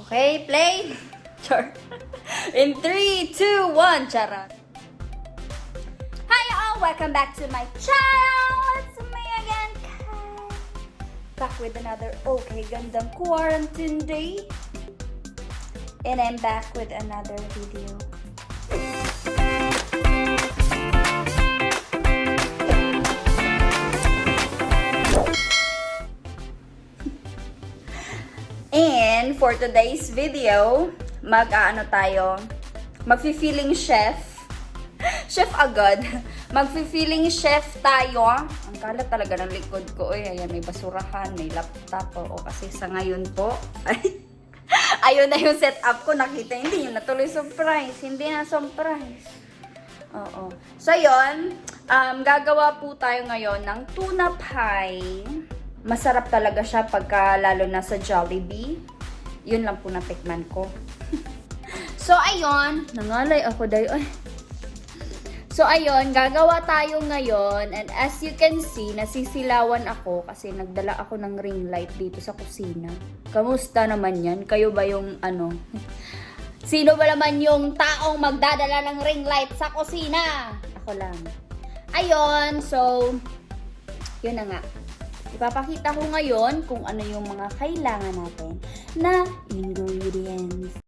Okay, play. Char. In 3, 2, 1, charot. Hi all, welcome back to my channel. It's me again, Kai. Back with another okay gandang quarantine day. And I'm back with another video. And for today's video, magfi-feeling chef. Chef agad. Magfi-feeling chef tayo. Ang kalat talaga ng likod ko. Ayan, may basurahan, may laptop. Oo, kasi sa ngayon po, ayun na yung setup ko. Nakita, hindi yun natuloy surprise. Hindi na surprise. Oo. So, yun. Gagawa po tayo ngayon ng tuna pie. Masarap talaga siya pagka lalo na sa Jollibee. Yun lang po natikman ko. So, ayun. Nangalay ako dahil. Ay. So, ayun. Gagawa tayo ngayon. And as you can see, nasisilawan ako kasi nagdala ako ng ring light dito sa kusina. Kamusta naman yan? Kayo ba yung ano? Sino ba naman yung taong magdadala ng ring light sa kusina? Ako lang. Ayun. So, yun na nga. Ipapakita ko ngayon kung ano yung mga kailangan natin na ingredients.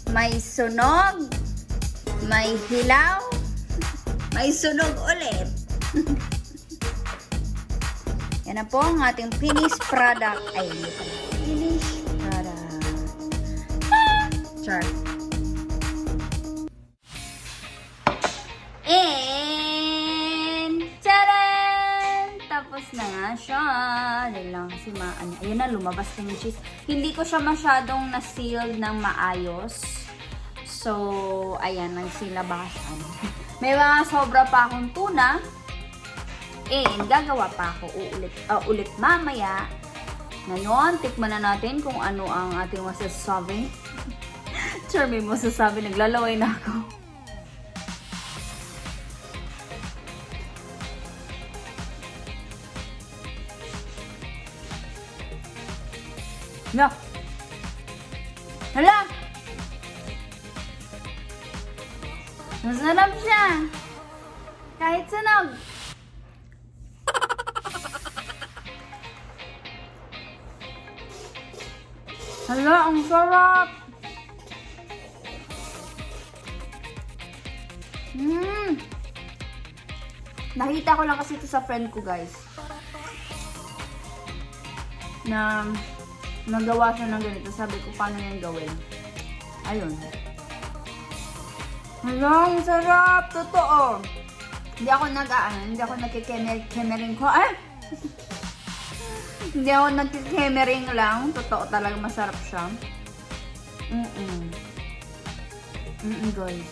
May sunog, may hilaw, may sunog ulit. Yan na po ang ating finished product. Ay, hindi pala. Finished product. Char. And, taran! Tapos na nga siya. Dahil lang si Maan. Ayun na, lumabas na yung cheese. Hindi ko siya masyadong na-seal ng maayos. So, ayan, nagsilabasan. May mga sobra pa akong tuna. And, gagawa pa ako ulit mamaya. Ngayon, tikman na natin kung ano ang ating masasabi. Sure, may masasabi. Naglalaway na ako. No! Hala! Masarap siya! Kahit sunog! Hala, ang sarap! Nakita ko lang kasi ito sa friend ko, guys. Na nagawa siya ng ganito. Sabi ko, paano yung gawin? Ayun. Hala, ang sarap! Totoo! Hindi ako nagkikemering ko. Ay! Hindi ako nagkikemering lang. Totoo talaga masarap siya. Guys.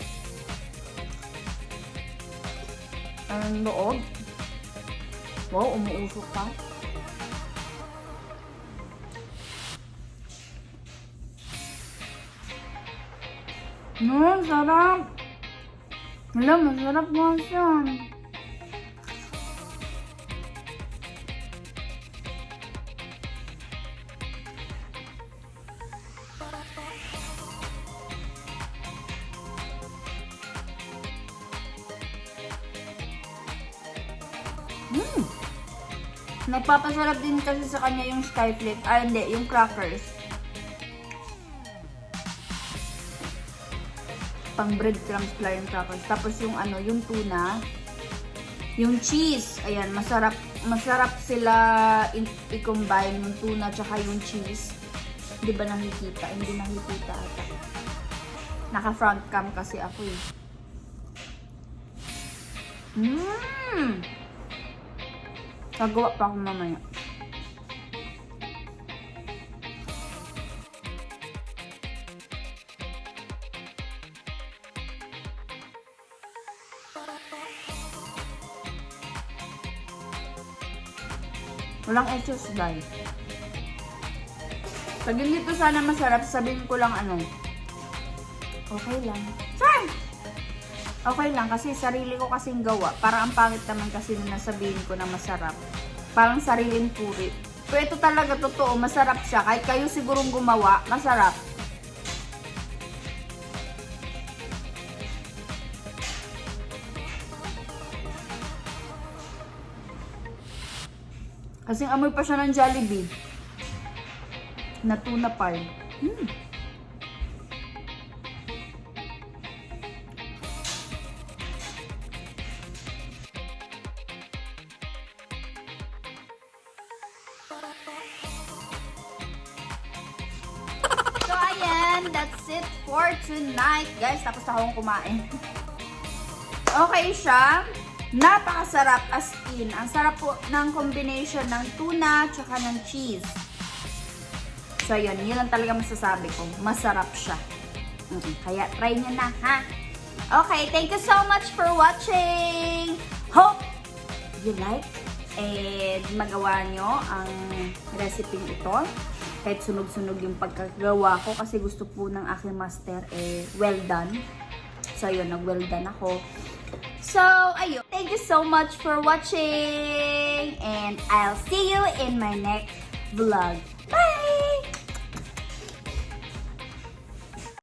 Ang loob. Wow, umuusok pa. Sarap. Alam, masarap nga siya. Nagpapasarap din kasi sa kanya yung skyflake. Hindi, yung crackers. Pang breadcrumbs lang yung crackers. Tapos yung yung tuna. Yung cheese. Ayan, masarap sila i-combine yung tuna tsaka yung cheese. Di ba nakikita? Hindi nakikita ata. Naka-front cam kasi ako eh. Gagawa pa ako mamaya. Walang etos, guys. Pag hindi to sana masarap, sabihin ko lang okay lang. Saan? Okay lang, kasi sarili ko kasing gawa. Parang ang pangit naman kasi na nasabihin ko na masarap. Parang sariling puri. Pero ito talaga totoo, masarap siya. Kahit kayo sigurong gumawa, masarap. Kasing amoy pa siya ng Jollibee. Na tuna pie. So, ayan. That's it for tonight. Guys, tapos na akong kumain. Okay siya. Napakasarap as in. Ang sarap po ng combination ng tuna tsaka ng cheese. So, yun lang talaga masasabi ko. Masarap siya. Kaya, try nyo na, ha? Okay, thank you so much for watching. Hope you like and magawa nyo ang recipe ito. Kahit sunog-sunog yung pagkagawa ko kasi gusto po ng aking master well done. So, yun, nag-well done ako. So, ayun. Thank you so much for watching and I'll see you in my next vlog.